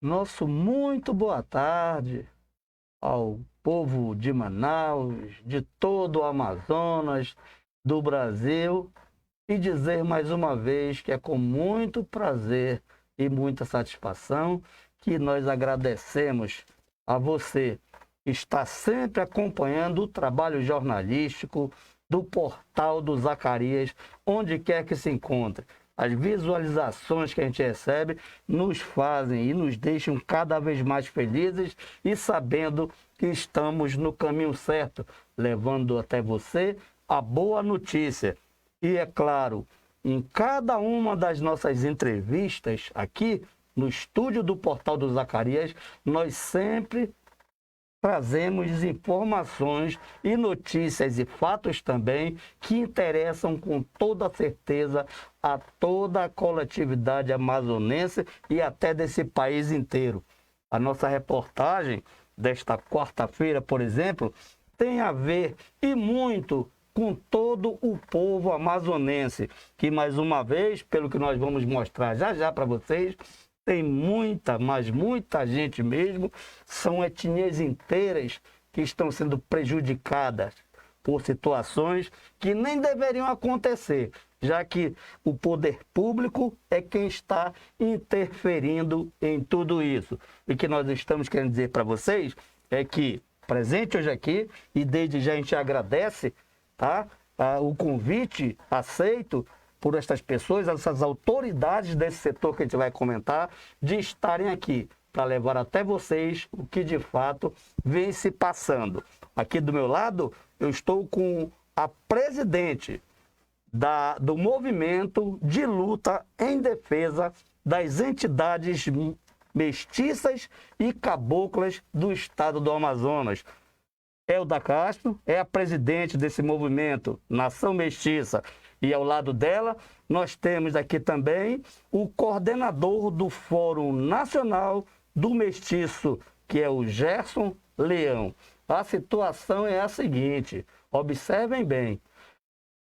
Nosso muito boa tarde ao povo de Manaus, de todo o Amazonas, do Brasil, e dizer mais uma vez que é com muito prazer e muita satisfação que nós agradecemos a você que está sempre acompanhando o trabalho jornalístico do Portal do Zacarias, onde quer que se encontre. As visualizações que a gente recebe nos fazem e nos deixam cada vez mais felizes e sabendo que estamos no caminho certo, levando até você a boa notícia. E é claro, em cada uma das nossas entrevistas aqui no estúdio do Portal do Zacarias, nós sempre trazemos informações e notícias e fatos também que interessam com toda certeza a toda a coletividade amazonense e até desse país inteiro. A nossa reportagem desta quarta-feira, por exemplo, tem a ver e muito com todo o povo amazonense, que mais uma vez, pelo que nós vamos mostrar já já para vocês, tem muita, mas muita gente mesmo, são etnias inteiras que estão sendo prejudicadas por situações que nem deveriam acontecer, já que o poder público é quem está interferindo em tudo isso. E o que nós estamos querendo dizer para vocês é que, presente hoje aqui, e desde já a gente agradece, tá? O convite aceito por estas pessoas, essas autoridades desse setor que a gente vai comentar, de estarem aqui para levar até vocês o que de fato vem se passando. Aqui do meu lado, eu estou com a presidente do movimento de luta em defesa das entidades mestiças e caboclas do estado do Amazonas. Elda Castro é a presidente desse movimento Nação Mestiça. E ao lado dela, nós temos aqui também o coordenador do Fórum Nacional do Mestiço, que é o Gerson Leão. A situação é a seguinte, observem bem.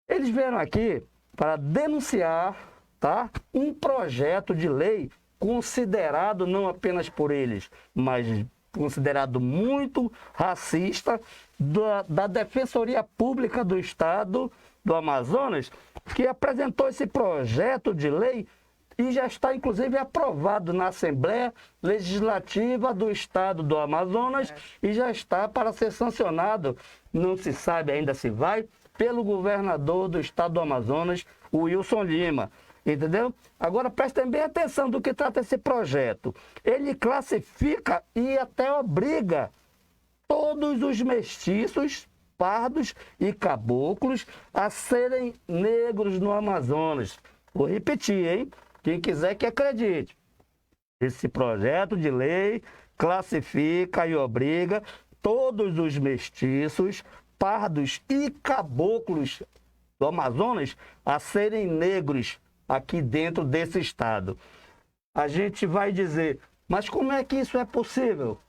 Eles vieram aqui para denunciar, tá, um projeto de lei considerado não apenas por eles, mas considerado muito racista da Defensoria Pública do Estado do Amazonas, que apresentou esse projeto de lei e já está, inclusive, aprovado na Assembleia Legislativa do Estado do Amazonas e já está para ser sancionado, não se sabe ainda se vai, pelo governador do Estado do Amazonas, o Wilson Lima. Entendeu? Agora prestem bem atenção do que trata esse projeto. Ele classifica e até obriga todos os mestiços, pardos e caboclos a serem negros no Amazonas. Vou repetir, hein? Quem quiser que acredite. Esse projeto de lei classifica e obriga todos os mestiços, pardos e caboclos do Amazonas a serem negros aqui dentro desse estado. A gente vai dizer, mas como é que isso é possível?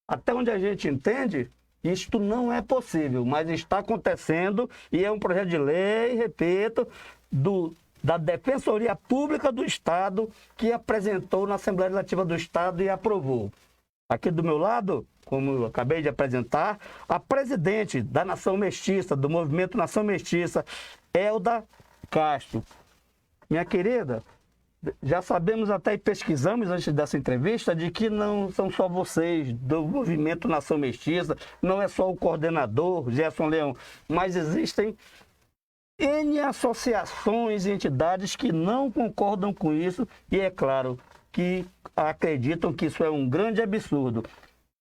Até onde a gente entende, isto não é possível, mas está acontecendo e é um projeto de lei, repito, da Defensoria Pública do Estado que apresentou na Assembleia Legislativa do Estado e aprovou. Aqui do meu lado, como eu acabei de apresentar, a presidente da Nação Mestiça, do Movimento Nação Mestiça, Elda Castro. Minha querida, já sabemos até e pesquisamos antes dessa entrevista de que não são só vocês do Movimento Nação Mestiça, não é só o coordenador, Gerson Leão, mas existem N associações e entidades que não concordam com isso e, é claro, que acreditam que isso é um grande absurdo.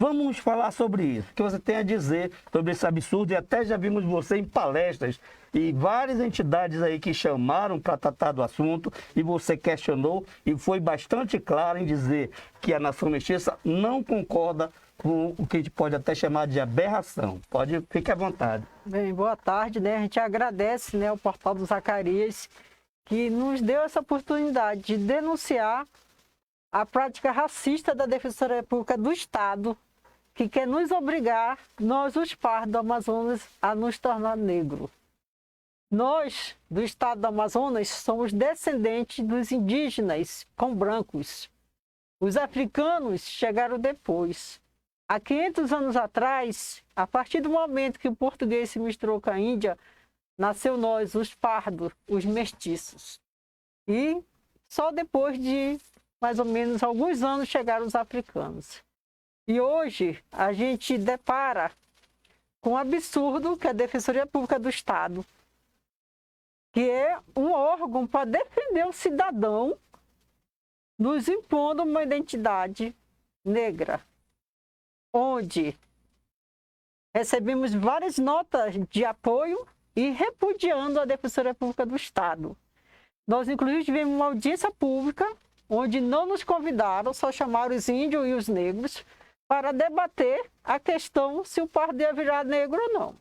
Vamos falar sobre isso, o que você tem a dizer sobre esse absurdo, e até já vimos você em palestras e várias entidades aí que chamaram para tratar do assunto e você questionou e foi bastante claro em dizer que a Nação Mestiça não concorda com o que a gente pode até chamar de aberração. Fique à vontade. Bem, boa tarde, né? A gente agradece, né, o Portal do Zacarias que nos deu essa oportunidade de denunciar a prática racista da Defensoria Pública do Estado, que quer nos obrigar, nós os pardos do Amazonas, a nos tornar negros. Nós, do estado do Amazonas, somos descendentes dos indígenas com brancos. Os africanos chegaram depois. Há 500 anos atrás, a partir do momento que o português se misturou com a Índia, nasceu nós, os pardos, os mestiços. E só depois de mais ou menos alguns anos chegaram os africanos. E hoje a gente depara com um absurdo que é a Defensoria Pública do Estado, que é um órgão para defender o cidadão, nos impondo uma identidade negra, onde recebemos várias notas de apoio e repudiando a Defensoria Pública do Estado. Nós, inclusive, tivemos uma audiência pública, onde não nos convidaram, só chamaram os índios e os negros, para debater a questão se o pardo ia virar negro ou não.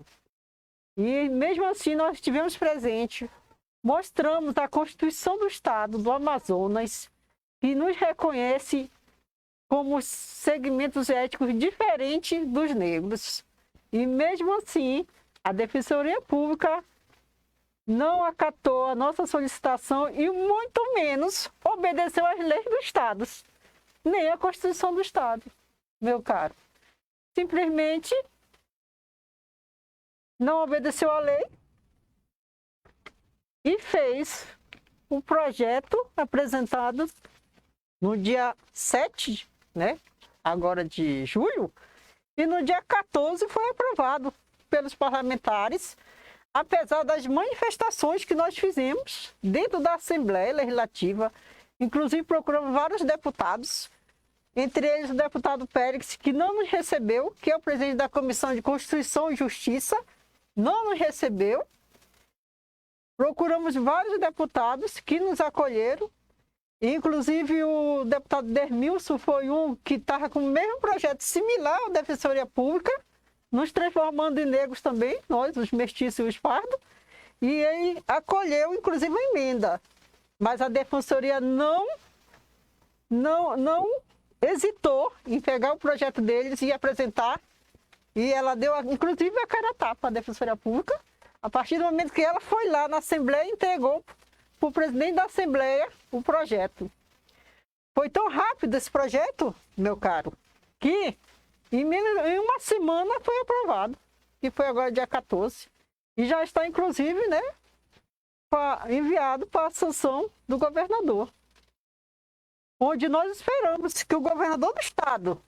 E, mesmo assim, nós estivemos presentes, mostramos a Constituição do Estado do Amazonas, que nos reconhece como segmentos étnicos diferentes dos negros. E, mesmo assim, a Defensoria Pública não acatou a nossa solicitação e, muito menos, obedeceu às leis do Estado, nem a Constituição do Estado, meu caro. Simplesmente não obedeceu à lei e fez um projeto apresentado no dia 7, né, agora de julho, e no dia 14 foi aprovado pelos parlamentares, apesar das manifestações que nós fizemos dentro da Assembleia Legislativa. Inclusive procuramos vários deputados, entre eles o deputado Pérez, que não nos recebeu, que é o presidente da Comissão de Constituição e Justiça, não nos recebeu. Procuramos vários deputados que nos acolheram, inclusive o deputado Dermilson foi um que estava com o mesmo projeto similar à Defensoria Pública, nos transformando em negros também, nós, os mestiços e os pardos, e ele acolheu, inclusive, a emenda. Mas a Defensoria não hesitou em pegar o projeto deles e apresentar, e ela deu, inclusive, a cara a tapa à Defensoria Pública, a partir do momento que ela foi lá na Assembleia e entregou para o presidente da Assembleia o projeto. Foi tão rápido esse projeto, meu caro, que em uma semana foi aprovado, que foi agora dia 14, e já está, inclusive, né, enviado para a sanção do governador, onde nós esperamos que o governador do estado,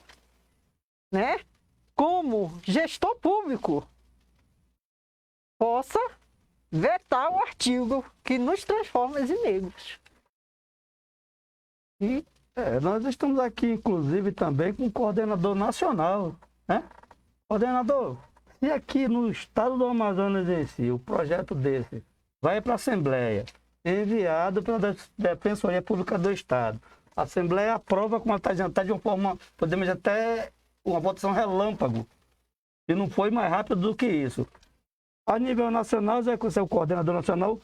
né, como gestor público, possa vetar o artigo que nos transforma em negros. E nós estamos aqui, inclusive, também com o coordenador nacional, né? Coordenador, se aqui no estado do Amazonas em si, o projeto desse vai para a Assembleia, enviado pela Defensoria Pública do Estado, a Assembleia aprova, como está dizendo, de uma forma, podemos dizer, até uma votação relâmpago, e não foi mais rápido do que isso. A nível nacional, você é o coordenador nacional,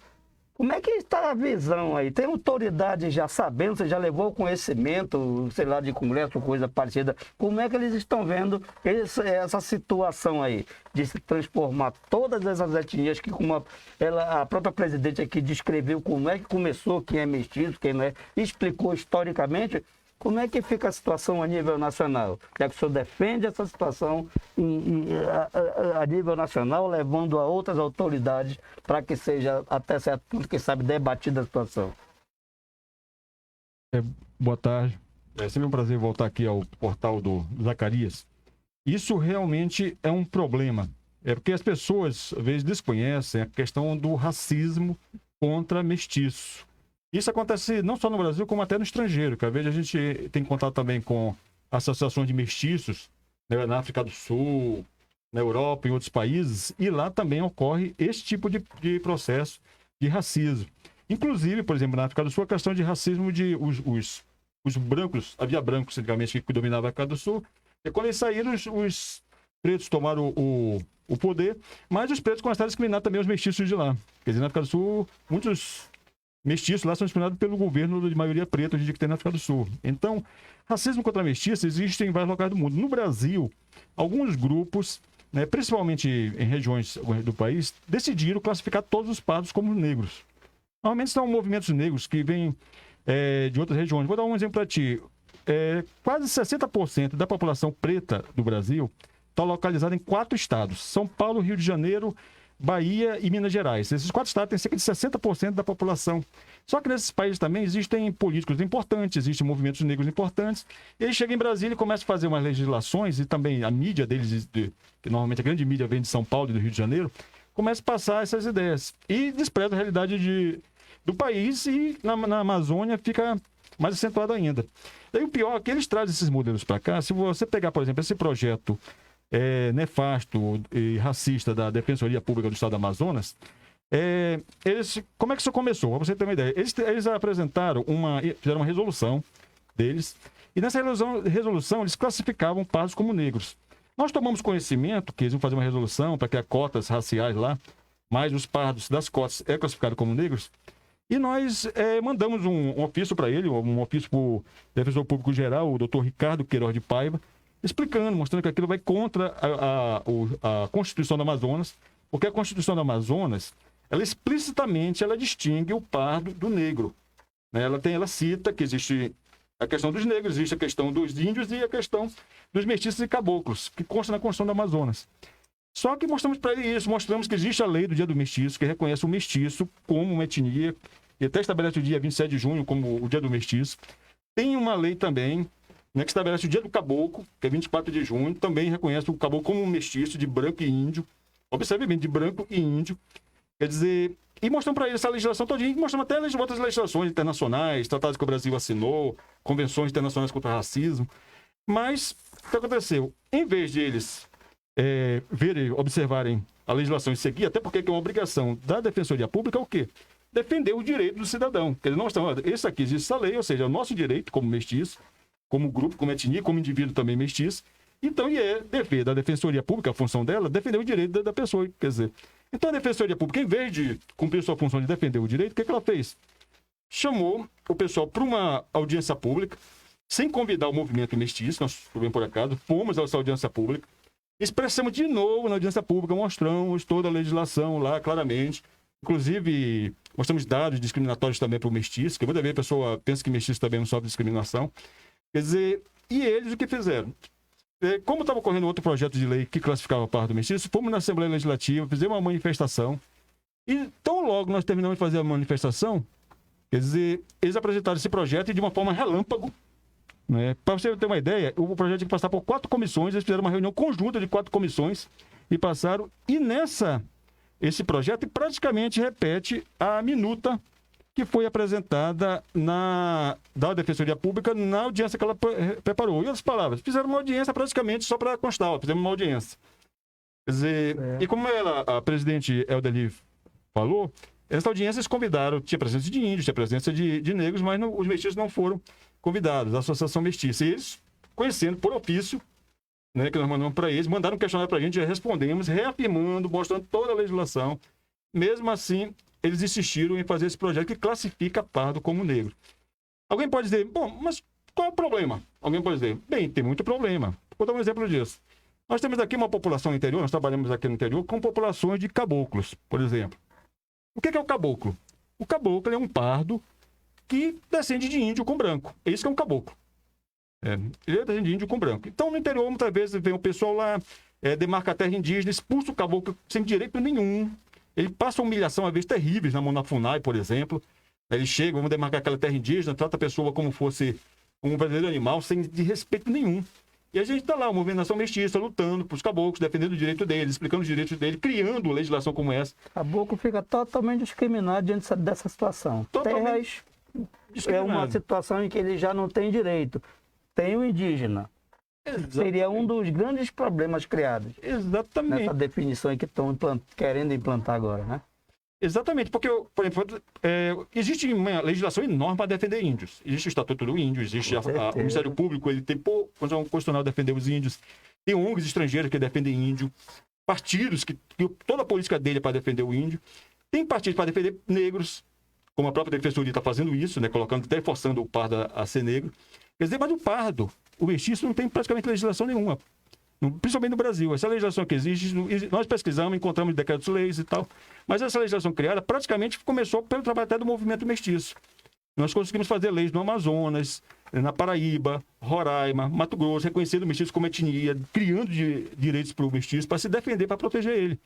como é que está a visão aí? Tem autoridade já sabendo, você já levou conhecimento, sei lá, de congresso, coisa parecida. Como é que eles estão vendo essa situação aí de se transformar todas essas etnias que, como a própria presidente aqui descreveu como é que começou, quem é mestiço, quem não é, explicou historicamente. Como é que fica a situação a nível nacional? Já que o senhor defende essa situação a nível nacional, levando a outras autoridades para que seja, até certo ponto, quem sabe, debatida a situação. Boa tarde. É sempre um prazer voltar aqui ao portal do Zacarias. Isso realmente é um problema. É porque as pessoas, às vezes, desconhecem a questão do racismo contra mestiço. Isso acontece não só no Brasil, como até no estrangeiro, que às vezes a gente tem contato também com associações de mestiços, né, na África do Sul, na Europa, em outros países, e lá também ocorre esse tipo de processo de racismo. Inclusive, por exemplo, na África do Sul, a questão de racismo de os brancos, havia brancos, antigamente, que dominavam a África do Sul, e quando eles saíram, os pretos tomaram o poder, mas os pretos começaram a discriminar também os mestiços de lá. Quer dizer, na África do Sul, muitos mestiços lá são discriminados pelo governo de maioria preta hoje em dia que tem na África do Sul. Então, racismo contra mestiços existe em vários locais do mundo. No Brasil, alguns grupos né, principalmente em regiões do país, decidiram classificar todos os pardos como negros. Normalmente são movimentos negros que vêm de outras regiões. Vou dar um exemplo para ti. Quase 60% da população preta do Brasil está localizada em 4 estados: São Paulo, Rio de Janeiro, Bahia e Minas Gerais. Esses 4 estados têm cerca de 60% da população. Só que nesses países também existem políticos importantes, existem movimentos negros importantes. Eles chegam em Brasília e começam a fazer umas legislações, e também a mídia deles, que normalmente a grande mídia vem de São Paulo e do Rio de Janeiro, começa a passar essas ideias. E despreza a realidade do país, e na Amazônia fica mais acentuado ainda. Daí o pior é que eles trazem esses modelos para cá. Se você pegar, por exemplo, esse projeto nefasto e racista da Defensoria Pública do Estado do Amazonas, como é que isso começou? Para você ter uma ideia, eles apresentaram fizeram uma resolução deles, e nessa resolução eles classificavam pardos como negros. Nós tomamos conhecimento que eles iam fazer uma resolução para criar cotas raciais lá, mas os pardos das cotas classificados como negros, e nós mandamos um ofício para ele, um ofício para o Defensor Público Geral, o doutor Ricardo Queiroz de Paiva, explicando, mostrando que aquilo vai contra a Constituição do Amazonas, porque a Constituição do Amazonas, ela explicitamente distingue o pardo do negro. Né? Ela cita que existe a questão dos negros, existe a questão dos índios e a questão dos mestiços e caboclos, que consta na Constituição do Amazonas. Só que mostramos para ele isso, mostramos que existe a lei do Dia do Mestiço, que reconhece o mestiço como uma etnia, e até estabelece o dia 27 de junho como o Dia do Mestiço. Tem uma lei também, né, que estabelece o Dia do Caboclo, que é 24 de junho, também reconhece o caboclo como um mestiço de branco e índio. Observe bem, de branco e índio. Quer dizer, e mostramos para ele essa legislação todinha, e mostramos até outras legislações internacionais, tratados que o Brasil assinou, convenções internacionais contra o racismo. Mas, o que aconteceu? Em vez de eles observarem a legislação e seguir, até porque é uma obrigação da Defensoria Pública, é o quê? Defender o direito do cidadão. Quer dizer, nós estamos, esse aqui existe essa lei, ou seja, é o nosso direito como mestiço, como grupo, como etnia, como indivíduo também mestiço. Então, dever da Defensoria Pública, a função dela, defender o direito da pessoa. Quer dizer, então a Defensoria Pública, em vez de cumprir sua função de defender o direito, o que ela fez? Chamou o pessoal para uma audiência pública, sem convidar o movimento mestiço, nós, por acaso, fomos a essa audiência pública, expressamos de novo na audiência pública, mostramos toda a legislação lá claramente, inclusive mostramos dados discriminatórios também para o mestiço, que muitas vezes a pessoa pensa que mestiço também não sofre discriminação. Quer dizer, e eles o que fizeram? Como estava ocorrendo outro projeto de lei que classificava a pardo mestiço, fomos na Assembleia Legislativa, fizemos uma manifestação, e tão logo nós terminamos de fazer a manifestação, quer dizer, eles apresentaram esse projeto de uma forma relâmpago, né? Para você ter uma ideia, o projeto tinha que passar por 4 comissões, eles fizeram uma reunião conjunta de 4 comissões e passaram, e esse projeto praticamente repete a minuta que foi apresentada da Defensoria Pública na audiência que ela preparou. Em outras palavras, fizeram uma audiência praticamente só para constar, fizemos uma audiência. Quer dizer, e como a presidente Eldeli falou, essa audiência eles convidaram, tinha presença de índios, tinha presença de negros, mas os mestiços não foram convidados, a Associação Mestiça. E eles, conhecendo por ofício, né, que nós mandamos para eles, mandaram um questionário para a gente, já respondemos, reafirmando, mostrando toda a legislação. Mesmo assim, eles insistiram em fazer esse projeto que classifica pardo como negro. Alguém pode dizer, bom, mas qual é o problema? Alguém pode dizer, bem, tem muito problema. Vou dar um exemplo disso. Nós temos aqui uma população no interior, nós trabalhamos aqui no interior com populações de caboclos, por exemplo. O que é o caboclo? O caboclo é um pardo que descende de índio com branco. É isso que é um caboclo. Ele descende de índio com branco. Então, no interior, muitas vezes, vem o pessoal lá, demarca a terra indígena, expulsa o caboclo sem direito nenhum. Ele passa humilhação, às vezes, terríveis na mão da FUNAI, por exemplo. Eles chegam, vamos demarcar aquela terra indígena, trata a pessoa como fosse um verdadeiro animal, sem de respeito nenhum. E a gente está lá, uma movimentação mestiça, lutando para os caboclos, defendendo o direito deles, explicando os direitos deles, criando legislação como essa. O caboclo fica totalmente discriminado diante dessa situação. Totalmente Terras é uma situação em que ele já não tem direito. Tem o indígena. Exatamente. Seria um dos grandes problemas criados. Exatamente. Nessa definição que estão querendo implantar agora, né? Exatamente, porque, por exemplo, existe uma legislação enorme para defender índios. Existe o Estatuto do Índio, existe o Ministério Público, ele tem condição constitucional de defender os índios. Tem ONGs estrangeiras que defendem índio. Partidos que toda a política dele é para defender o índio. Tem partidos para defender negros, como a própria Defensoria está fazendo isso, né, colocando, até forçando o pardo a ser negro. Quer dizer, mas o pardo, o mestiço, não tem praticamente legislação nenhuma. principalmente no Brasil. Essa legislação que existe, nós pesquisamos, encontramos decretos-leis e tal, mas essa legislação criada praticamente começou pelo trabalho até do movimento mestiço. Nós conseguimos fazer leis no Amazonas, na Paraíba, Roraima, Mato Grosso, reconhecendo o mestiço como etnia, criando direitos para o mestiço, para se defender, para proteger ele.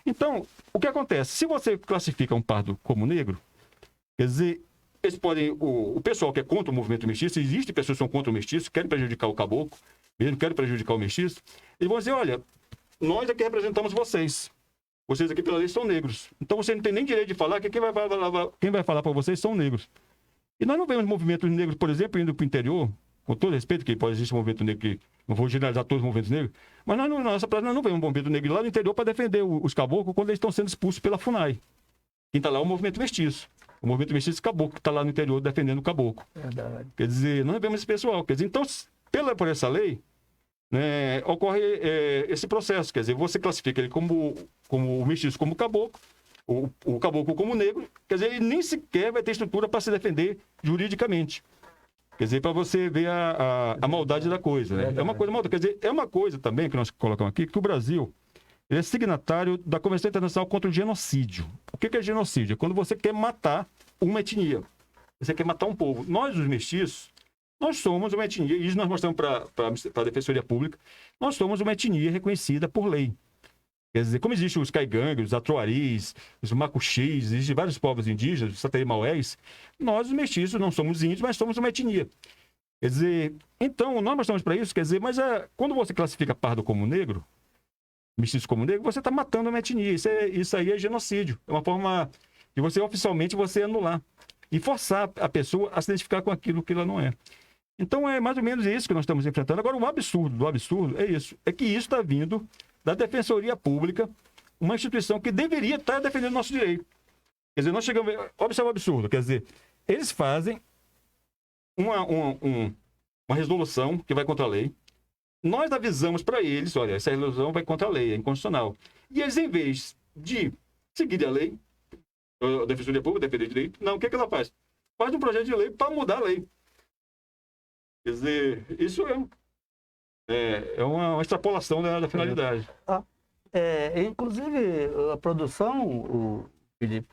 Então, o que acontece? Se você classifica um pardo como negro, quer dizer, eles podem, o pessoal que é contra o movimento mestiço, existem pessoas que são contra o mestiço, querem prejudicar o caboclo, mesmo querem prejudicar o mestiço, eles vão dizer, olha, nós aqui representamos vocês. Vocês aqui pela lei são negros. Então você não tem nem direito de falar que quem vai falar para vocês são negros. E nós não vemos movimentos negros, por exemplo, indo para o interior, com todo respeito, que pode existir um movimento negro que não vou generalizar todos os movimentos negros, mas nós, na nossa praça, nós não vemos um movimento negro lá no interior para defender os caboclos quando eles estão sendo expulsos pela FUNAI. Quem está lá é o movimento mestiço. O movimento mestiço caboclo, que está lá no interior defendendo o caboclo. Verdade. Quer dizer, nós não vemos esse pessoal. Quer dizer, então, por essa lei, né, ocorre esse processo. Quer dizer, você classifica ele como o mestiço como caboclo, o caboclo como negro, quer dizer, ele nem sequer vai ter estrutura para se defender juridicamente. Quer dizer, para você ver a maldade da coisa. Né? É uma coisa maldosa. Quer dizer, é uma coisa também que nós colocamos aqui, que o Brasil ele é signatário da Convenção Internacional contra o Genocídio. O que é genocídio? É quando você quer matar uma etnia. Você quer matar um povo. Nós, os mestiços, nós somos uma etnia, e isso nós mostramos para a Defensoria Pública, nós somos uma etnia reconhecida por lei. Quer dizer, como existem os caigangues, os atuaris, os macuxis, existem vários povos indígenas, os satari-maués, nós, os mestiços, não somos índios, mas somos uma etnia. Quer dizer, então, nós mostramos para isso, quer dizer, mas quando você classifica pardo como negro, mestiço como negro, você está matando uma etnia. Isso aí é genocídio. É uma forma de você, oficialmente, você anular e forçar a pessoa a se identificar com aquilo que ela não é. Então, é mais ou menos isso que nós estamos enfrentando. Agora, o absurdo do absurdo é isso. É que isso está vindo da Defensoria Pública, uma instituição que deveria estar defendendo o nosso direito. Quer dizer, nós chegamos... Observa o absurdo. Quer dizer, eles fazem uma resolução que vai contra a lei. Nós avisamos para eles, olha, essa resolução vai contra a lei, é inconstitucional. E eles, em vez de seguir a lei, a Defensoria Pública, defender direito, não, o que ela faz? Faz um projeto de lei para mudar a lei. Quer dizer, isso é uma extrapolação da finalidade. Inclusive, a produção, Felipe,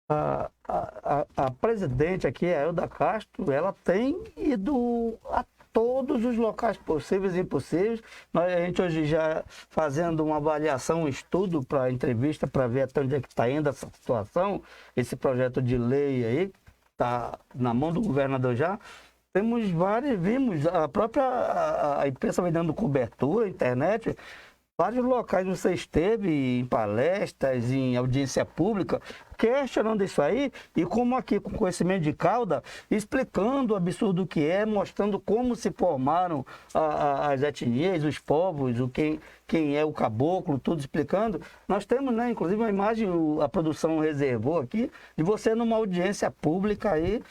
a presidente aqui, a Elda Castro, ela tem ido a todos os locais possíveis e impossíveis. A gente hoje já fazendo uma avaliação, um estudo para entrevista, para ver até onde é que está indo essa situação, esse projeto de lei aí, está na mão do governador já. Temos vimos a própria a imprensa vai dando cobertura, a internet, vários locais você esteve em palestras, em audiência pública, questionando isso aí, e como aqui com conhecimento de cauda, explicando o absurdo que é, mostrando como se formaram as etnias, os povos, quem é o caboclo, tudo explicando. Nós temos, né, inclusive uma imagem, a produção reservou aqui, de você numa audiência pública aí,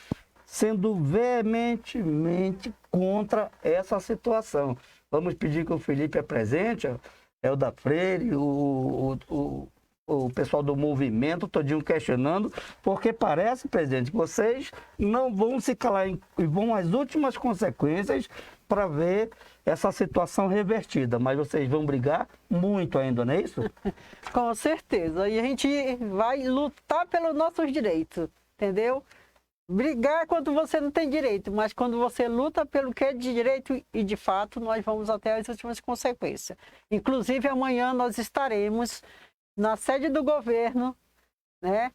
sendo veementemente contra essa situação. Vamos pedir que o Felipe apresente, Elda Freire, o pessoal do movimento, todinho questionando, porque parece, presidente, que vocês não vão se calar e vão às últimas consequências para ver essa situação revertida, mas vocês vão brigar muito ainda, não é isso? Com certeza, e a gente vai lutar pelos nossos direitos, entendeu? Brigar quando você não tem direito, mas quando você luta pelo que é de direito e de fato, nós vamos até as últimas consequências. Inclusive, amanhã nós estaremos na sede do governo, né,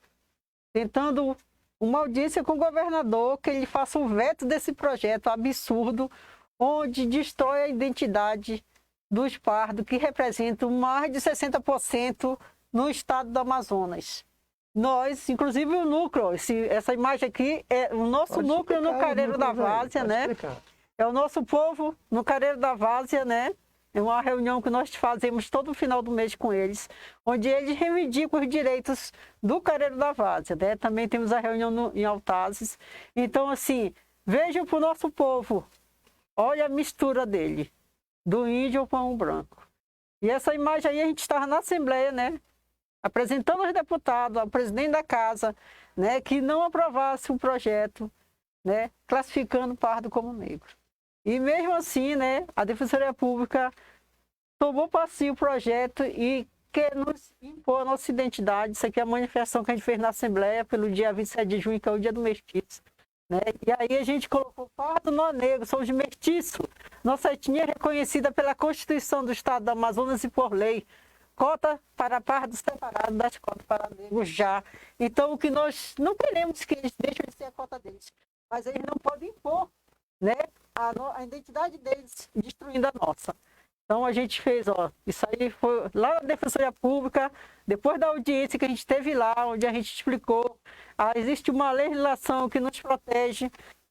tentando uma audiência com o governador, que ele faça um veto desse projeto absurdo, onde destrói a identidade dos pardos, que representam mais de 60% no estado do Amazonas. Nós, inclusive o núcleo, essa imagem aqui é o nosso núcleo no Careiro da Várzea, né? É o nosso povo no Careiro da Várzea, né? É uma reunião que nós fazemos todo final do mês com eles, onde eles reivindicam os direitos do Careiro da Várzea, né? Também temos a reunião em Altazes. Então, assim, vejam para o nosso povo, olha a mistura dele, do índio com o branco. E essa imagem aí a gente estava na Assembleia, né? Apresentando aos deputados, ao presidente da casa, né, que não aprovasse o projeto, né, classificando o pardo como negro. E mesmo assim, né, a Defensoria Pública tomou para si o projeto e quer nos impor a nossa identidade. Isso aqui é a manifestação que a gente fez na Assembleia pelo dia 27 de junho, que é o dia do mestiço. Né? E aí a gente colocou pardo, nó negro, somos mestiço. Nossa etnia é reconhecida pela Constituição do Estado do Amazonas e por lei. Cota para pardos separados das cotas para negros já. Então, o que nós não queremos que eles deixem de ser a cota deles. Mas eles não podem impor, né, a identidade deles, destruindo a nossa. Então, a gente fez, ó, isso aí foi lá na Defensoria Pública, depois da audiência que a gente teve lá, onde a gente explicou, existe uma legislação que nos protege,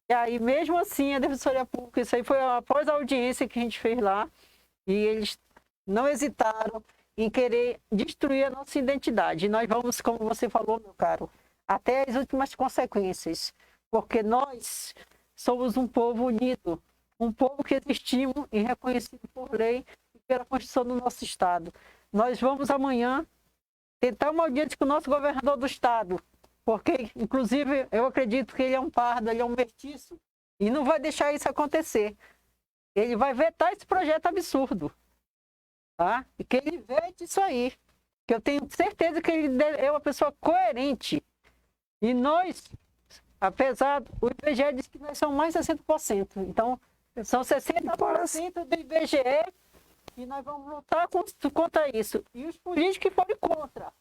e aí, mesmo assim, a Defensoria Pública, isso aí foi após a audiência que a gente fez lá, e eles não hesitaram em querer destruir a nossa identidade. E nós vamos, como você falou, meu caro, até as últimas consequências, porque nós somos um povo unido, um povo que existimos e reconhecido por lei e pela Constituição do nosso Estado. Nós vamos amanhã tentar uma audiência com o nosso governador do Estado, porque, inclusive, eu acredito que ele é um pardo, ele é um mestiço, e não vai deixar isso acontecer. Ele vai vetar esse projeto absurdo. Tá? E que ele vete isso aí. Que eu tenho certeza que ele é uma pessoa coerente. E nós, apesar, o IBGE diz que nós somos mais 60%. Então, são 60% do IBGE e nós vamos lutar contra isso. E os políticos que forem contra.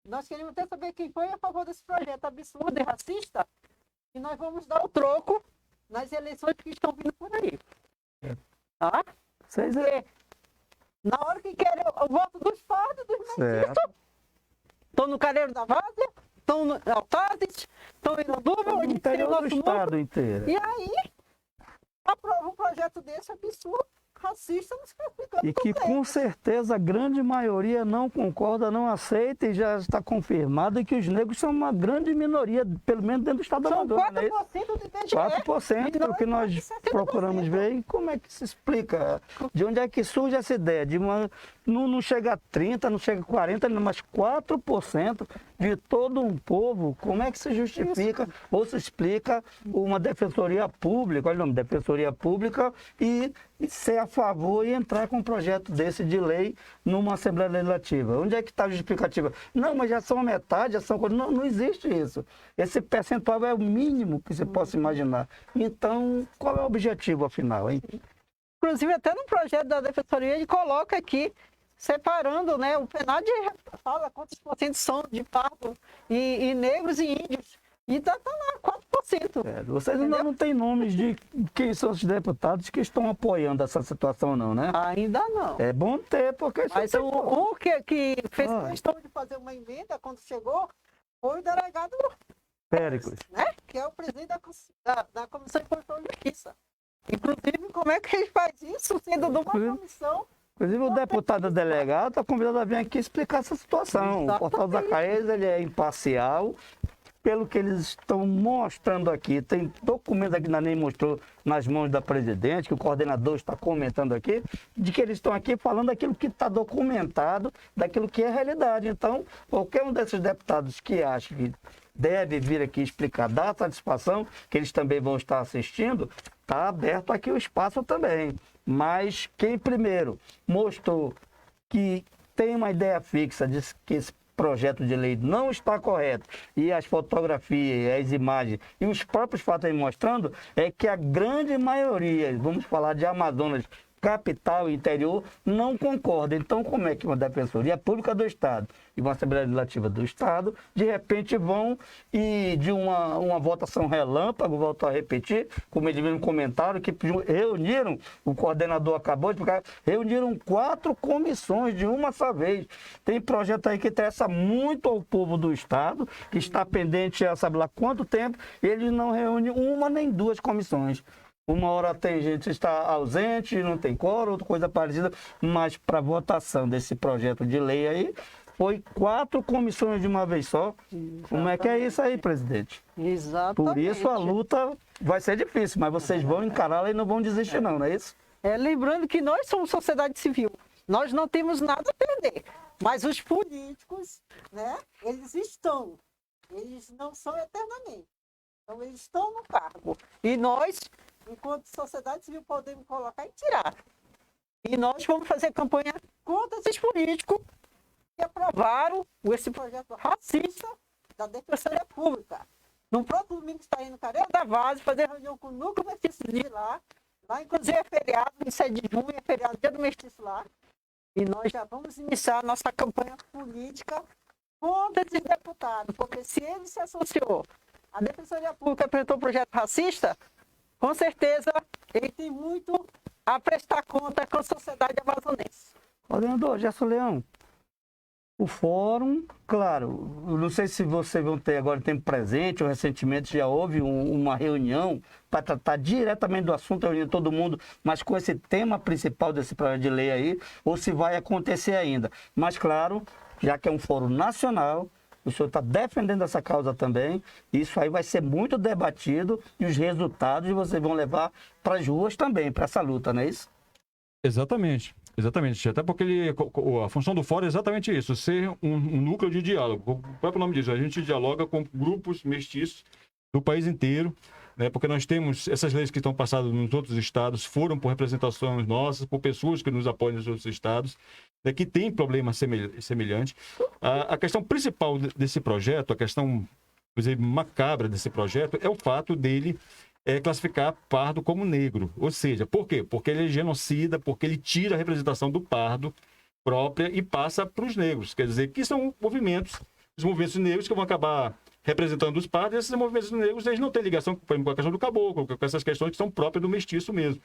Nós queremos até saber quem foi a favor desse projeto absurdo e racista. E nós vamos dar o troco nas eleições que estão vindo por aí. Tá? Porque na hora que querem o voto dos pardos, dos mestiços, estão no Careiro da Várzea, estão no Altazes, estão em Anduba, onde tem o nosso estado inteiro. E aí, aprova um projeto desse absurdo, racista, nos classificando. E que com certeza a grande maioria não concorda, não aceita, e já está confirmado que os negros são uma grande minoria, pelo menos dentro do estado do Amazonas. São 4% do IBGE. 4% é o que nós 60%. procuramos ver. E como é que se explica? De onde é que surge essa ideia? Não chega a 30%, não chega a 40%, mas 4% de todo um povo. Como é que se justifica ou se explica uma defensoria pública, olha o nome, defensoria pública, e ser a favor e entrar com um projeto desse de lei numa Assembleia Legislativa? Onde é que está a justificativa? Não, mas já são a metade, já são... Não, não existe isso. Esse percentual é o mínimo que você possa imaginar. Então, qual é o objetivo, afinal, hein? Inclusive, até no projeto da Defensoria, ele coloca aqui, separando, né, o PNAD fala quantos por cento são de pardo e negros e índios. E tá lá, 4%. Vocês ainda não têm nomes de quem são os deputados que estão apoiando essa situação, não, né? Ainda não. É bom ter, porque... Mas o que fez questão de fazer uma emenda quando chegou foi o delegado Péricles, né? Que é o presidente da Comissão de Constituição e Justiça. Inclusive, como é que ele faz isso sendo de uma comissão? Inclusive, o deputado delegado está convidado a vir aqui explicar essa situação. O Portal Zacarias, ele é imparcial. Pelo que eles estão mostrando aqui, tem documentos aqui que nem mostrou nas mãos da presidente, que o coordenador está comentando aqui, de que eles estão aqui falando daquilo que está documentado, daquilo que é realidade. Então, qualquer um desses deputados que acha que deve vir aqui explicar, dar satisfação, que eles também vão estar assistindo, está aberto aqui o espaço também. Mas quem primeiro mostrou que tem uma ideia fixa de que esse projeto de lei não está correto, e as fotografias, as imagens e os próprios fatos aí mostrando, é que a grande maioria, vamos falar de Amazonas, capital e interior, não concorda. Então, como é que uma Defensoria Pública do Estado e uma Assembleia Legislativa do Estado, de repente vão e de uma votação relâmpago, volto a repetir, como eles mesmo comentaram, que reuniram, o coordenador acabou de explicar, reuniram 4 comissões de uma só vez. Tem projeto aí que interessa muito ao povo do Estado, que está pendente há sabe lá quanto tempo, e eles não reúnem uma nem 2 comissões. Uma hora tem gente que está ausente, não tem quórum, outra coisa parecida, mas para votação desse projeto de lei aí, foi 4 comissões de uma vez só. Exatamente. Como é que é isso aí, presidente? Exatamente. Por isso a luta vai ser difícil, mas vocês vão encará-la e não vão desistir não é isso? Lembrando que nós somos sociedade civil, nós não temos nada a perder, mas os políticos, né, eles não são eternamente, então eles estão no cargo, e nós, enquanto sociedade civil, podemos colocar e tirar. E nós vamos fazer campanha contra esses políticos que aprovaram esse projeto racista da Defensoria Pública. No próximo domingo está indo Careira da Vaz fazer reunião com o Núcleo Mestiço lá. Lá, inclusive, é feriado, em 7 de junho, é feriado, dia do Mestiço lá. E nós já vamos iniciar a nossa campanha política contra esses deputados, porque se ele se associou à Defensoria Pública e apresentou um projeto racista, com certeza ele tem muito a prestar conta com a sociedade amazonense. Coordenador Gerson Leão, o fórum, claro, eu não sei se vocês vão ter agora tempo presente ou recentemente já houve uma reunião para tratar diretamente do assunto, reunindo todo mundo, mas com esse tema principal desse projeto de lei aí, ou se vai acontecer ainda. Mas claro, já que é um fórum nacional, o senhor está defendendo essa causa também, isso aí vai ser muito debatido e os resultados vocês vão levar para as ruas também, para essa luta, não é isso? Exatamente. Exatamente, até porque a função do fórum é exatamente isso, ser um núcleo de diálogo. O próprio nome diz, a gente dialoga com grupos mestiços do país inteiro, né, porque nós temos essas leis que estão passadas nos outros estados, foram por representações nossas, por pessoas que nos apoiam nos outros estados, né, que têm problemas semelhantes. A questão principal desse projeto, a questão, por exemplo, macabra desse projeto, é o fato dele classificar pardo como negro. Ou seja, por quê? Porque ele é genocida, porque ele tira a representação do pardo própria e passa para os negros. Quer dizer, que são movimentos, os movimentos negros que vão acabar representando os pardos, e esses movimentos negros eles não têm ligação, por exemplo, com a questão do caboclo, com essas questões que são próprias do mestiço mesmo,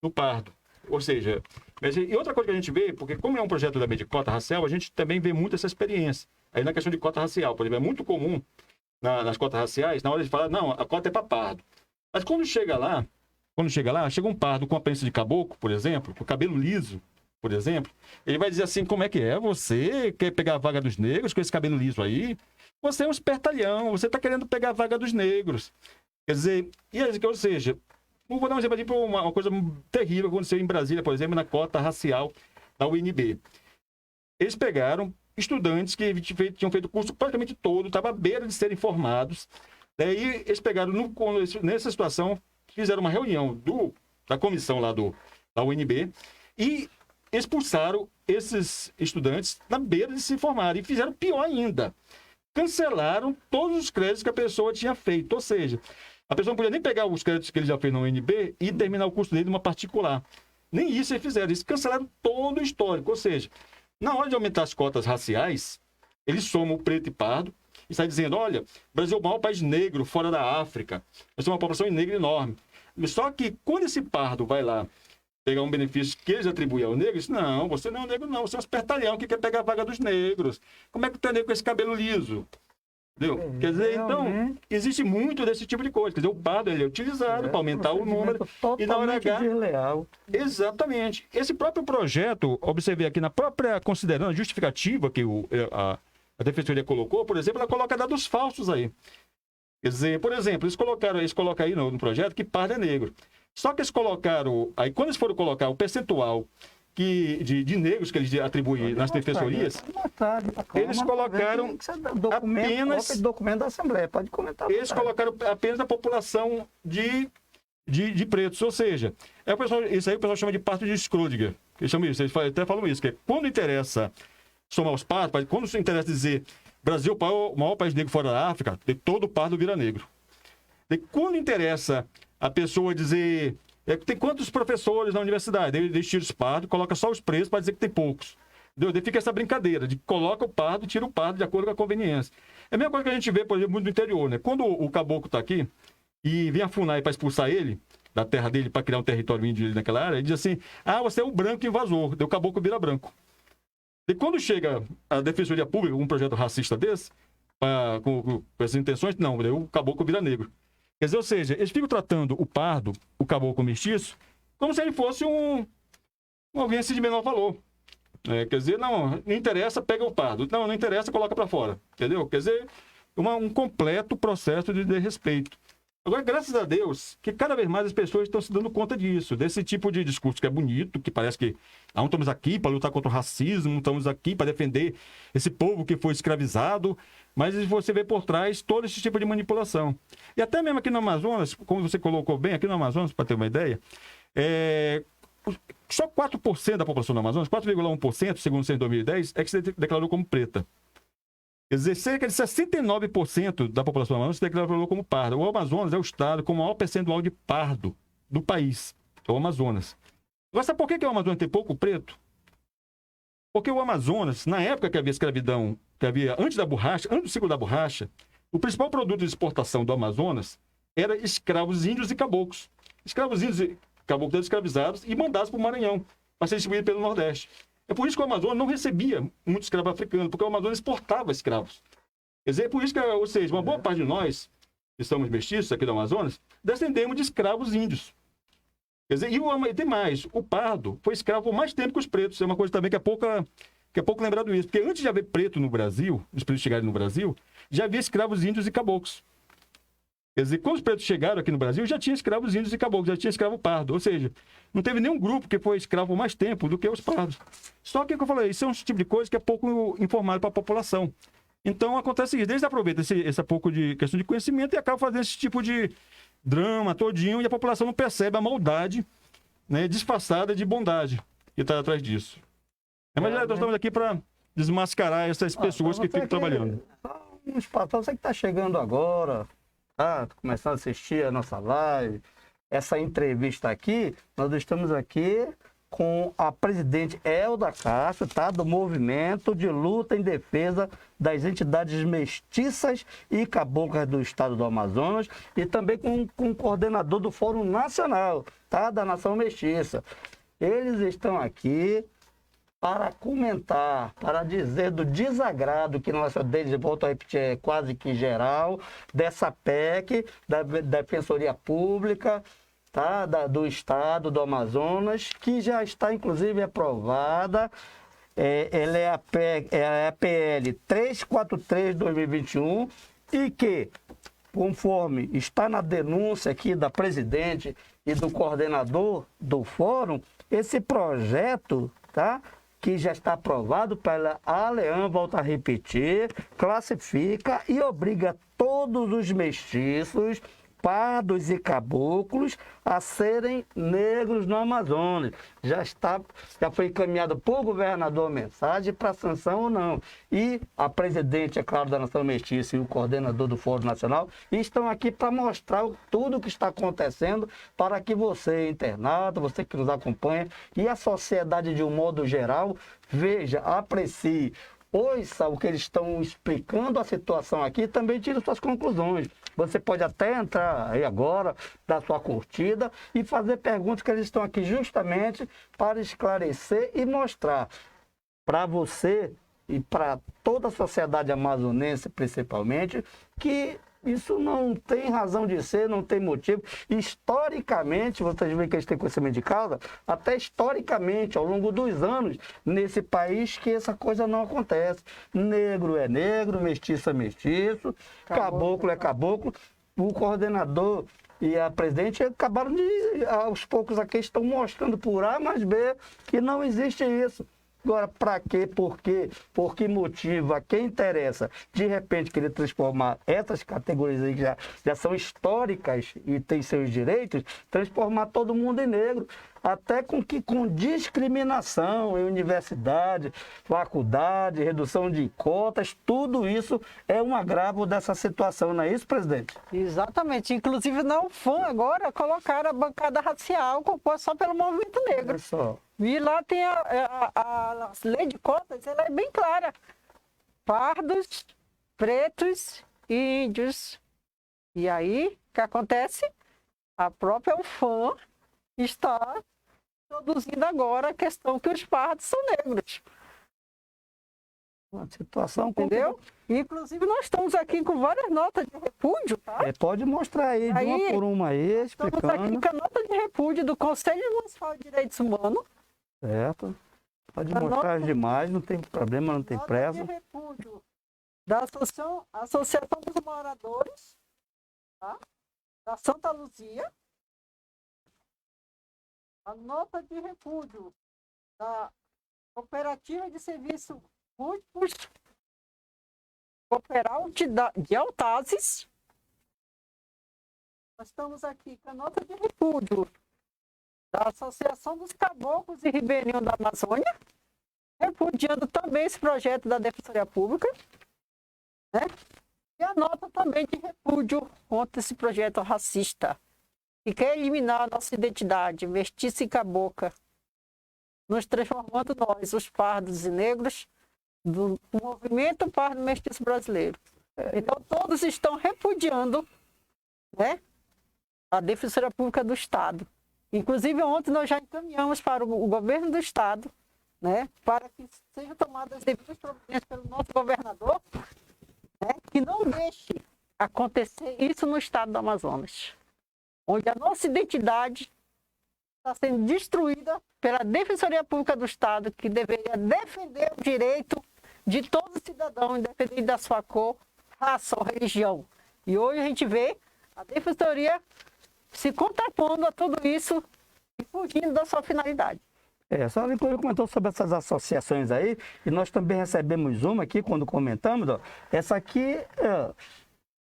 do pardo. Ou seja, e outra coisa que a gente vê, porque como é um projeto também de cota racial, a gente também vê muito essa experiência. Aí na questão de cota racial, por exemplo, é muito comum nas cotas raciais, na hora de falar, não, a cota é para pardo. Mas quando chega lá, chega um pardo com aparência de caboclo, por exemplo, com cabelo liso, por exemplo, ele vai dizer assim, como é que é? Você quer pegar a vaga dos negros com esse cabelo liso aí? Você é um espertalhão, você está querendo pegar a vaga dos negros. Quer dizer, ou seja, vou dar um exemplo aqui para uma coisa terrível que aconteceu em Brasília, por exemplo, na cota racial da UNB. Eles pegaram estudantes que tinham feito o curso praticamente todo, estavam à beira de serem formados. Daí eles pegaram, nessa situação, fizeram uma reunião da comissão lá da UNB e expulsaram esses estudantes na beira de se formarem. E fizeram pior ainda. Cancelaram todos os créditos que a pessoa tinha feito. Ou seja, a pessoa não podia nem pegar os créditos que ele já fez na UNB e terminar o curso dele numa particular. Nem isso eles fizeram. Eles cancelaram todo o histórico. Ou seja, na hora de aumentar as cotas raciais, eles somam o preto e pardo, e está dizendo, olha, o Brasil é o maior país negro fora da África. Nós temos uma população negra enorme. Só que quando esse pardo vai lá pegar um benefício que eles atribuem ao negro, diz, não, você não é um negro não, você é um espertalhão que quer pegar a vaga dos negros. Como é que tu é negro com esse cabelo liso? Entendeu? Quer dizer, então, existe muito desse tipo de coisa. Quer dizer, o pardo ele é utilizado para aumentar o número. E na hora H... desleal. Exatamente. Esse próprio projeto, observei aqui na própria considerando a justificativa que a Defensoria colocou, por exemplo, ela coloca dados falsos aí. Quer dizer, por exemplo, eles colocam aí no projeto que pardo é negro. Só que eles colocaram, aí quando eles foram colocar o percentual de negros que eles atribuem nas defensorias, eles colocaram apenas... documento da Assembleia, pode comentar. Eles colocaram apenas a população de pretos, ou seja, isso aí o pessoal chama de parto de Schrödinger. Eles chamam isso, eles até falam isso, que é quando interessa somar os pardos, quando isso interessa dizer Brasil é o maior país negro fora da África, de todo pardo vira negro. E quando interessa a pessoa dizer tem quantos professores na universidade, eles tiram os pardos, coloca só os preços para dizer que tem poucos. Entendeu? Fica essa brincadeira de coloca o pardo, tira o pardo de acordo com a conveniência. É a mesma coisa que a gente vê, por exemplo, muito no interior, né? Quando o caboclo está aqui e vem a FUNAI para expulsar ele da terra dele para criar um território índio naquela área, ele diz assim, você é o branco invasor, daí o caboclo vira branco. E quando chega a Defensoria Pública com um projeto racista desse, com essas intenções, não, o caboclo vira negro. Quer dizer, ou seja, eles ficam tratando o pardo, o caboclo mestiço, como se ele fosse alguém assim de menor valor. Quer dizer, não interessa, pega o pardo. Não interessa, coloca para fora. Entendeu? Quer dizer, um completo processo de desrespeito. Agora, graças a Deus, que cada vez mais as pessoas estão se dando conta disso, desse tipo de discurso que é bonito, que parece que não estamos aqui para lutar contra o racismo, não estamos aqui para defender esse povo que foi escravizado, mas você vê por trás todo esse tipo de manipulação. E até mesmo aqui no Amazonas, como você colocou bem, aqui no Amazonas, para ter uma ideia, só 4% da população do Amazonas, 4,1%, segundo o censo de 2010, é que se declarou como preta. Quer dizer, cerca de 69% da população do Amazonas se declarou como parda. O Amazonas é o estado com o maior percentual de pardo do país, é o Amazonas. Agora, sabe por que o Amazonas tem pouco preto? Porque o Amazonas, na época que havia escravidão, que havia antes da borracha, antes do ciclo da borracha, o principal produto de exportação do Amazonas era escravos índios e caboclos. Escravos índios e caboclos eram escravizados e mandados para o Maranhão, para ser distribuído pelo Nordeste. É por isso que o Amazonas não recebia muito escravo africano, porque o Amazonas exportava escravos. Quer dizer, é por isso que, ou seja, uma boa parte de nós, que somos mestiços aqui do Amazonas, descendemos de escravos índios. Quer dizer, e tem mais, o pardo foi escravo por mais tempo que os pretos. É uma coisa também que é pouco lembrado isso. Porque antes de haver preto no Brasil, os pretos chegarem no Brasil, já havia escravos índios e caboclos. Quer dizer, quando os pretos chegaram aqui no Brasil, já tinha escravos índios e caboclos, já tinha escravo pardo. Ou seja, não teve nenhum grupo que foi escravo por mais tempo do que os pardos. Só que, como eu falei, isso é um tipo de coisa que é pouco informado para a população. Então, acontece isso. Eles aproveitam essa pouco de questão de conhecimento e acabam fazendo esse tipo de drama todinho e a população não percebe a maldade, né, disfarçada de bondade que está atrás disso. Mas nós estamos aqui para desmascarar essas pessoas que ficam trabalhando. Para você que está chegando agora, tá começando a assistir a nossa live, essa entrevista aqui, nós estamos aqui com a presidente Elda Castro, tá? Do Movimento de Luta em Defesa das Entidades Mestiças e Caboclas do Estado do Amazonas e também com o coordenador do Fórum Nacional, tá? Da Nação Mestiça. Eles estão aqui para comentar, para dizer do desagrado que nós deles, volto a repetir, é quase que geral, dessa PEC, da Defensoria Pública, tá? Do Estado do Amazonas, que já está, inclusive, aprovada. Ela é a PL 343/2021 e que, conforme está na denúncia aqui da presidente e do coordenador do fórum, esse projeto, tá? Que já está aprovado pela ALEAN, volto a repetir, classifica e obriga todos os mestiços, pardos e caboclos a serem negros no Amazonas. Já foi encaminhado por governador a mensagem para sanção ou não. E a presidente, é claro, da Nação Mestiça e o coordenador do Fórum Nacional estão aqui para mostrar tudo o que está acontecendo para que você, internado, você que nos acompanha e a sociedade de um modo geral, veja, aprecie, ouça o que eles estão explicando a situação aqui e também tire suas conclusões. Você pode até entrar aí agora, dar sua curtida e fazer perguntas que eles estão aqui justamente para esclarecer e mostrar para você e para toda a sociedade amazonense, principalmente, que isso não tem razão de ser, não tem motivo. Historicamente, vocês veem que eles têm conhecimento de causa, até historicamente, ao longo dos anos, nesse país, que essa coisa não acontece. Negro é negro, mestiço é mestiço, caboclo é caboclo. O coordenador e a presidente acabaram de, aos poucos aqui, estão mostrando por A mais B que não existe isso. Agora, para quê? Por quê? Por que motivo? A quem interessa? De repente, querer transformar essas categorias aí que já são históricas e têm seus direitos, transformar todo mundo em negro. Até com discriminação em universidade, faculdade, redução de cotas, tudo isso é um agravo dessa situação, não é isso, presidente? Exatamente. Inclusive, na UFAM agora colocaram a bancada racial composta só pelo movimento negro. Olha só. E lá tem a lei de cotas, ela é bem clara. Pardos, pretos e índios. E aí, o que acontece? A própria UFAM está introduzindo agora a questão que os pardos são negros. Uma situação... Entendeu? Inclusive, nós estamos aqui com várias notas de repúdio, tá? Pode mostrar aí, de uma por uma aí, explicando. Estamos aqui com a nota de repúdio do Conselho Municipal de Direitos Humanos. Certo. Pode mostrar as demais, não tem problema, não tem pressa. Nota de repúdio da Associação dos Moradores, tá? Da Santa Luzia. A nota de repúdio da Cooperativa de Serviço Múltiplos Cooperal de Altazes. Nós estamos aqui com a nota de repúdio da Associação dos Caboclos e Ribeirinhos da Amazônia, repudiando também esse projeto da Defensoria Pública, né? E a nota também de repúdio contra esse projeto racista, que quer eliminar a nossa identidade mestiça e cabocla, nos transformando nós, os pardos e negros, do movimento pardo mestiço brasileiro. Então, todos estão repudiando, né, a Defensoria Pública do Estado. Inclusive, ontem nós já encaminhamos para o governo do Estado, né, para que sejam tomadas as devidas providências pelo nosso governador, né, que não deixe acontecer isso no Estado do Amazonas, onde a nossa identidade está sendo destruída pela Defensoria Pública do Estado, que deveria defender o direito de todo cidadão, independente da sua cor, raça ou religião. E hoje a gente vê a Defensoria se contrapondo a tudo isso e fugindo da sua finalidade. A senhora inclusive comentou sobre essas associações aí, e nós também recebemos uma aqui, quando comentamos, ó, essa aqui,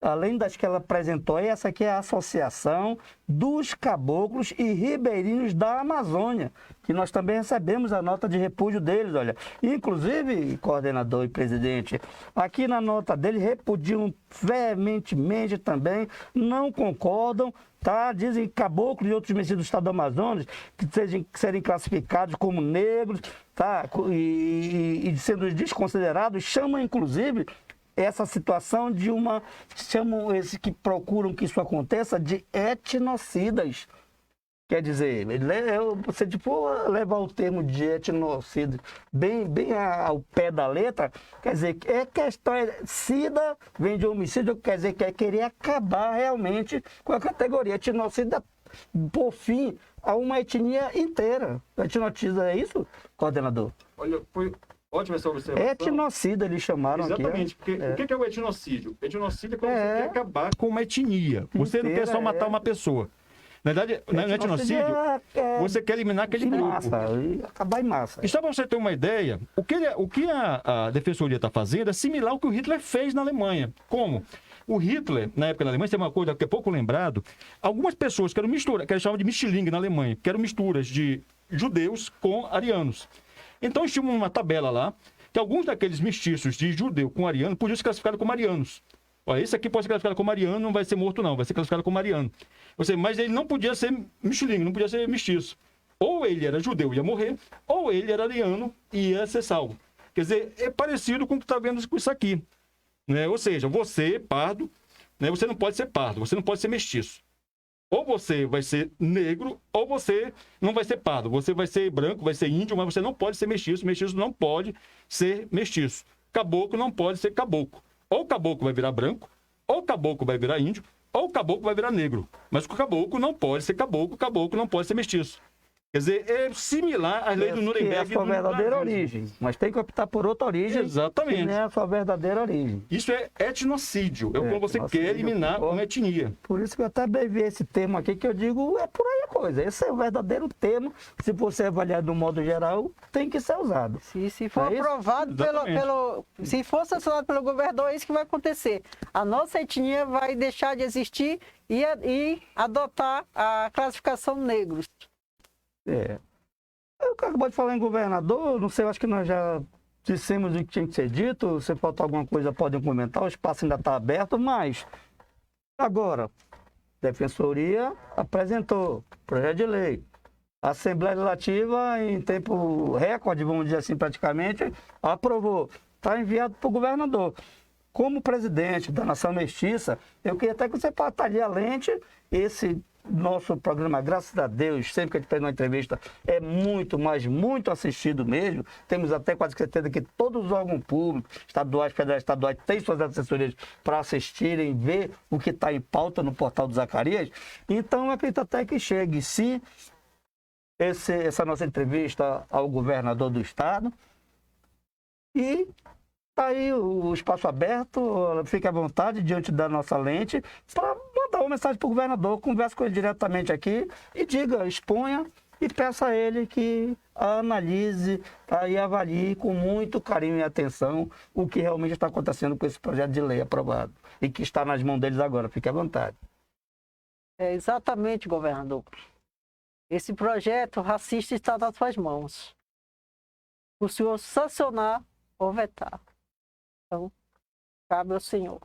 além das que ela apresentou aí, essa aqui é a Associação dos Caboclos e Ribeirinhos da Amazônia, que nós também recebemos a nota de repúdio deles, olha. Inclusive, coordenador e presidente, aqui na nota dele repudiam veementemente também, não concordam, tá? Dizem que caboclos e outros mestiços do estado do Amazonas que serem classificados como negros, tá? E sendo desconsiderados, chamam inclusive essa situação de chamam esses que procuram que isso aconteça de etnocidas. Quer dizer, você tipo levar o termo de etnocida bem ao pé da letra, quer dizer, sida vem de homicídio, quer dizer, quer querer acabar realmente com a categoria etnocida, por fim, a uma etnia inteira. Etnocida, é isso, coordenador? Olha, foi ótima essa observação. Etnocida, eles chamaram. Exatamente, aqui. Porque o que é o etnocídio? Etnocídio é quando você quer acabar com uma etnia. Você não quer só matar uma pessoa. Na verdade, no etnocídio, você quer eliminar aquele grupo. E acabar em massa. E só para você ter uma ideia, o que a Defensoria está fazendo é similar ao que o Hitler fez na Alemanha. Como? O Hitler, na época da Alemanha, tem uma coisa que é pouco lembrado, algumas pessoas que eram misturas, que eles chamavam de Mischling na Alemanha, que eram misturas de judeus com arianos. Então, eles tinham uma tabela lá, que alguns daqueles mestiços de judeu com ariano podiam ser classificados como arianos. Olha, esse aqui pode ser classificado como ariano, não vai ser morto não, vai ser classificado como ariano. Mas ele não podia ser Mischling, não podia ser mestiço. Ou ele era judeu e ia morrer, ou ele era ariano e ia ser salvo. Quer dizer, é parecido com o que está vendo com isso aqui. Né? Ou seja, você, pardo, né? Você não pode ser pardo, você não pode ser mestiço. Ou você vai ser negro, ou você não vai ser pardo. Você vai ser branco, vai ser índio, mas você não pode ser mestiço. Mestiço não pode ser mestiço. Caboclo não pode ser caboclo. Ou caboclo vai virar branco, ou caboclo vai virar índio, ou caboclo vai virar negro. Mas o caboclo não pode ser caboclo não pode ser mestiço. Quer dizer, é similar às leis do Nuremberg. É a sua verdadeira origem, mas tem que optar por outra origem. Exatamente. Que não é a sua verdadeira origem. Isso é etnocídio, é quando você quer eliminar uma etnia. Por isso que eu até vi esse termo aqui, que eu digo, é por aí a coisa. Esse é o verdadeiro termo, se você avaliar de um modo geral, tem que ser usado. Se for aprovado se for sancionado pelo governador, é isso que vai acontecer. A nossa etnia vai deixar de existir e adotar a classificação negros. Eu acabou de falar em governador, não sei, eu acho que nós já dissemos o que tinha que ser dito. Se faltar alguma coisa, podem comentar, o espaço ainda está aberto, mas agora, a Defensoria apresentou projeto de lei. A Assembleia Legislativa, em tempo recorde, vamos dizer assim, praticamente, aprovou. Está enviado para o governador. Como presidente da Nação Mestiça, eu queria até que você passaria a lente esse nosso programa, graças a Deus, sempre que a gente faz uma entrevista, é muito, mas muito assistido mesmo. Temos até quase certeza que todos os órgãos públicos, estaduais, federais, estaduais, têm suas assessorias para assistirem, ver o que está em pauta no portal do Zacarias. Então, eu acredito até que chegue, sim, essa nossa entrevista ao governador do estado. E está aí o espaço aberto, fique à vontade diante da nossa lente para mandar uma mensagem para o governador, converse com ele diretamente aqui e diga, exponha e peça a ele que analise e avalie com muito carinho e atenção o que realmente está acontecendo com esse projeto de lei aprovado e que está nas mãos deles agora. Fique à vontade. Exatamente, governador. esse projeto racista está nas suas mãos. O senhor sancionar ou vetar. Então, cabe ao senhor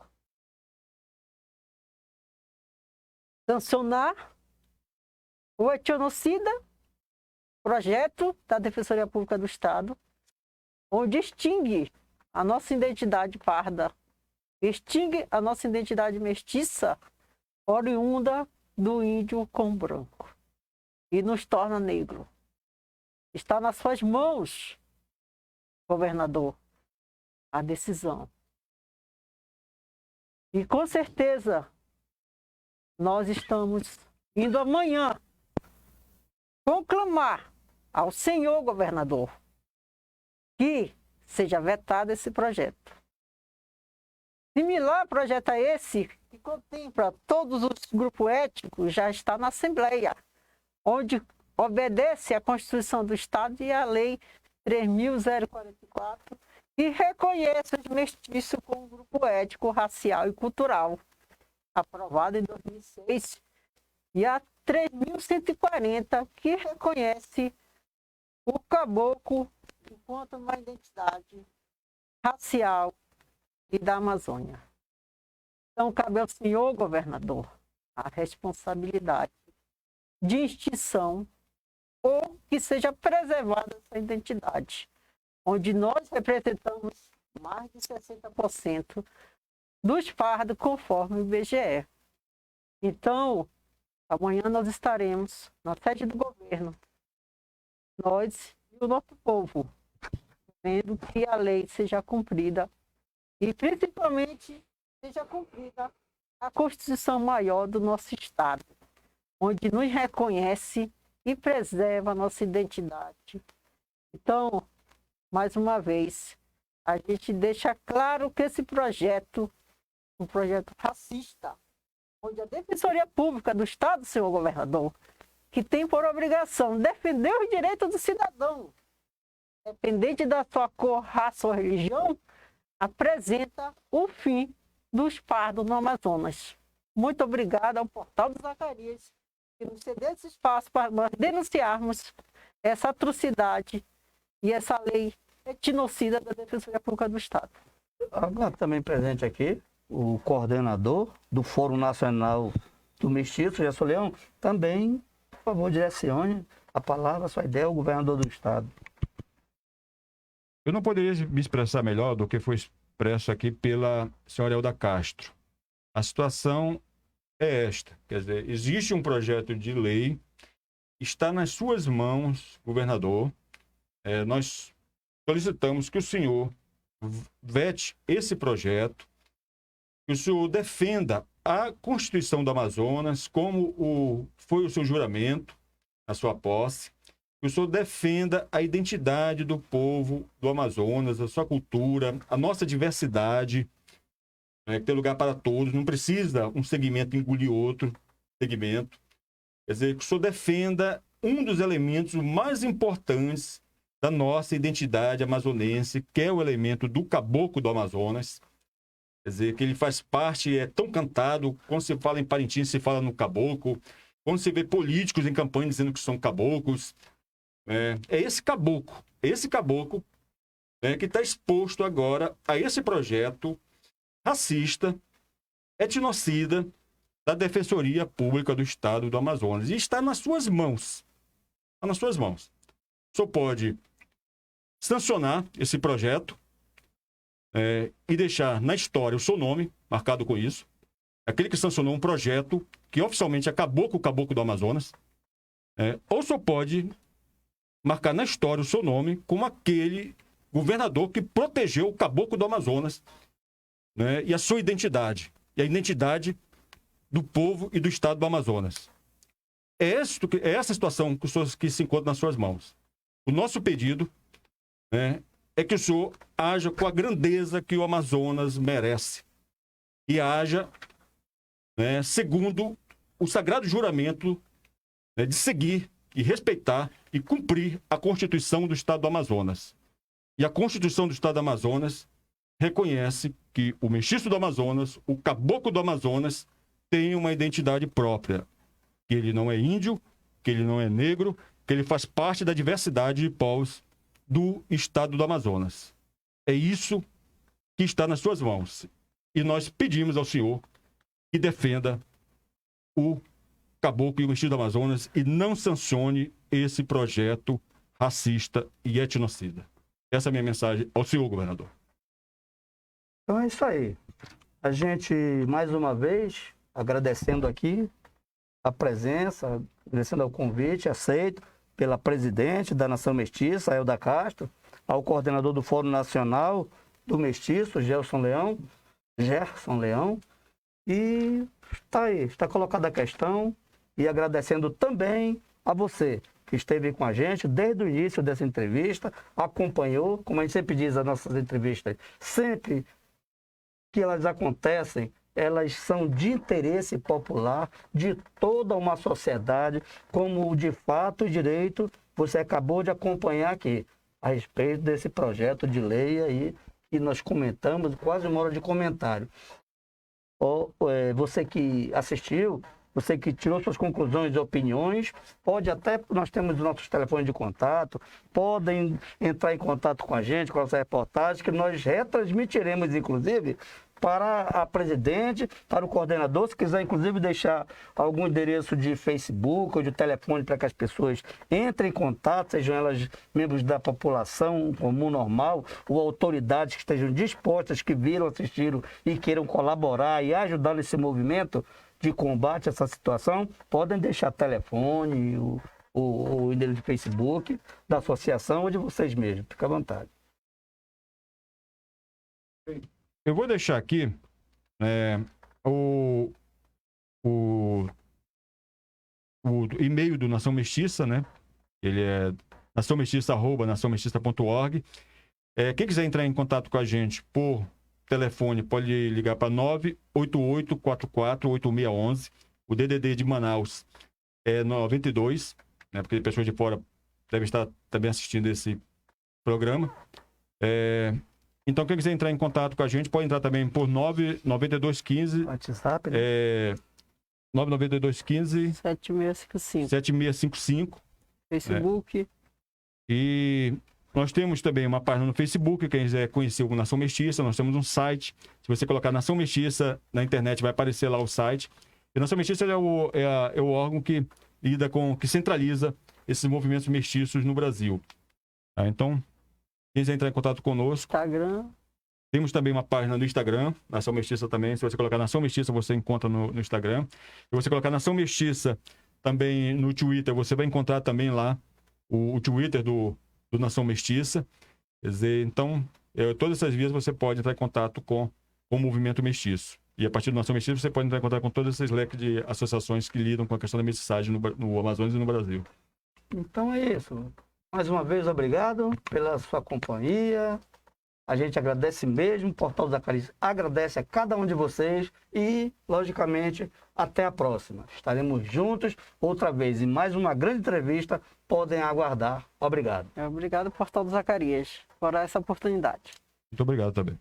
sancionar o etnocida, projeto da Defensoria Pública do Estado, onde extingue a nossa identidade parda, extingue a nossa identidade mestiça, oriunda do índio com branco, e nos torna negro. Está nas suas mãos, governador, a decisão. E com certeza, nós estamos indo amanhã conclamar ao senhor governador que seja vetado esse projeto. Similar projeto a esse, que contempla todos os grupos étnicos, já está na Assembleia, onde obedece à Constituição do Estado e à Lei 3.044, que reconhece os mestiços como grupo étnico, racial e cultural, aprovada em 2006, e a 3.140, que reconhece o caboclo enquanto uma identidade racial e da Amazônia. Então, cabe ao senhor governador a responsabilidade de extinção ou que seja preservada essa identidade, onde nós representamos mais de 60% dos fardos conforme o IBGE. Então, amanhã nós estaremos na sede do governo, nós e o nosso povo, vendo que a lei seja cumprida e principalmente seja cumprida a Constituição maior do nosso Estado, onde nos reconhece e preserva a nossa identidade. Então, mais uma vez, a gente deixa claro que esse projeto, um projeto racista, onde a Defensoria Pública do Estado, senhor governador, que tem por obrigação defender os direitos do cidadão, independente da sua cor, raça ou religião, apresenta o fim dos fardos no Amazonas. Muito obrigada ao Portal do Zacarias, que nos cedeu esse espaço para nós denunciarmos essa atrocidade e essa lei etnocida da Defensoria Pública do Estado. Agora também presente aqui o coordenador do Fórum Nacional do Mestiço, Gerson Leão. Também, por favor, direcione a palavra, a sua ideia ao governador do Estado. Eu não poderia me expressar melhor do que foi expresso aqui pela senhora Elda Castro. A situação é esta, quer dizer, existe um projeto de lei, está nas suas mãos, governador. Nós solicitamos que o senhor vete esse projeto, que o senhor defenda a Constituição do Amazonas, como foi o seu juramento, a sua posse, que o senhor defenda a identidade do povo do Amazonas, a sua cultura, a nossa diversidade, que tem lugar para todos, não precisa um segmento engolir outro segmento. Quer dizer, que o senhor defenda um dos elementos mais importantes da nossa identidade amazonense, que é o elemento do caboclo do Amazonas. Quer dizer, que ele faz parte, é tão cantado, quando se fala em Parintins, se fala no caboclo, quando se vê políticos em campanha dizendo que são caboclos, é esse caboclo que está exposto agora a esse projeto racista, etnocida, da Defensoria Pública do Estado do Amazonas. E está nas suas mãos. Está nas suas mãos. O senhor pode sancionar esse projeto e deixar na história o seu nome marcado com isso. Aquele que sancionou um projeto que oficialmente acabou com o caboclo do Amazonas. Ou o senhor pode marcar na história o seu nome como aquele governador que protegeu o caboclo do Amazonas, e a sua identidade, e a identidade do povo e do Estado do Amazonas. É essa situação que se encontra nas suas mãos. O nosso pedido é que o senhor haja com a grandeza que o Amazonas merece e haja segundo o sagrado juramento de seguir e respeitar e cumprir a Constituição do Estado do Amazonas. E a Constituição do Estado do Amazonas reconhece que o mestiço do Amazonas, o caboclo do Amazonas, tem uma identidade própria. Que ele não é índio, que ele não é negro, que ele faz parte da diversidade de povos do estado do Amazonas. É isso que está nas suas mãos. E nós pedimos ao senhor que defenda o caboclo e o mestiço do Amazonas e não sancione esse projeto racista e etnocida. Essa é a minha mensagem ao senhor, governador. Então é isso aí. A gente, mais uma vez, agradecendo aqui a presença, agradecendo ao convite aceito pela presidente da Nação Mestiça, Elda Castro, ao coordenador do Fórum Nacional do Mestiço, Gerson Leão, e está aí, está colocada a questão, e agradecendo também a você que esteve com a gente desde o início dessa entrevista, acompanhou, como a gente sempre diz, as nossas entrevistas, sempre que elas acontecem, elas são de interesse popular de toda uma sociedade, como de fato e direito você acabou de acompanhar aqui, a respeito desse projeto de lei aí, que nós comentamos, quase uma hora de comentário. Você que assistiu, você que tirou suas conclusões e opiniões, pode até, nós temos os nossos telefones de contato, podem entrar em contato com a gente, com essa reportagem, que nós retransmitiremos, inclusive, para a presidente, para o coordenador, se quiser, inclusive, deixar algum endereço de Facebook ou de telefone para que as pessoas entrem em contato, sejam elas membros da população comum normal ou autoridades que estejam dispostas, que viram, assistiram e queiram colaborar e ajudar nesse movimento de combate a essa situação, podem deixar telefone, o endereço de Facebook da associação ou de vocês mesmos. Fica à vontade. Eu vou deixar aqui o e-mail do Nação Mestiça, né? Ele é naçãomestiça@naçãomestiça.org. Quem quiser entrar em contato com a gente por telefone, pode ligar para 988-44-8611. O DDD de Manaus é 92, né? Porque pessoas de fora devem estar também assistindo esse programa. Então, quem quiser entrar em contato com a gente, pode entrar também por 99215. WhatsApp, né? 99215 7655. 7655. Facebook. E nós temos também uma página no Facebook, quem quiser conhecer o Nação Mestiça, nós temos um site. Se você colocar Nação Mestiça na internet, vai aparecer lá o site. E Nação Mestiça é o órgão que lida que centraliza esses movimentos mestiços no Brasil. Então, quem quiser entrar em contato conosco. Instagram. Temos também uma página no Instagram, Nação Mestiça também. Se você colocar Nação Mestiça, você encontra no Instagram. Se você colocar Nação Mestiça também no Twitter, você vai encontrar também lá o Twitter do Nação Mestiça. Quer dizer, então, todas essas vias você pode entrar em contato com o movimento mestiço. E a partir do Nação Mestiça, você pode entrar em contato com todos esses leques de associações que lidam com a questão da mestiçagem no Amazonas e no Brasil. Então é isso. Mais uma vez, obrigado pela sua companhia. A gente agradece mesmo, o Portal Zacarias agradece a cada um de vocês e, logicamente, até a próxima. Estaremos juntos outra vez em mais uma grande entrevista. Podem aguardar. Obrigado. Obrigado, Portal do Zacarias, por essa oportunidade. Muito obrigado também.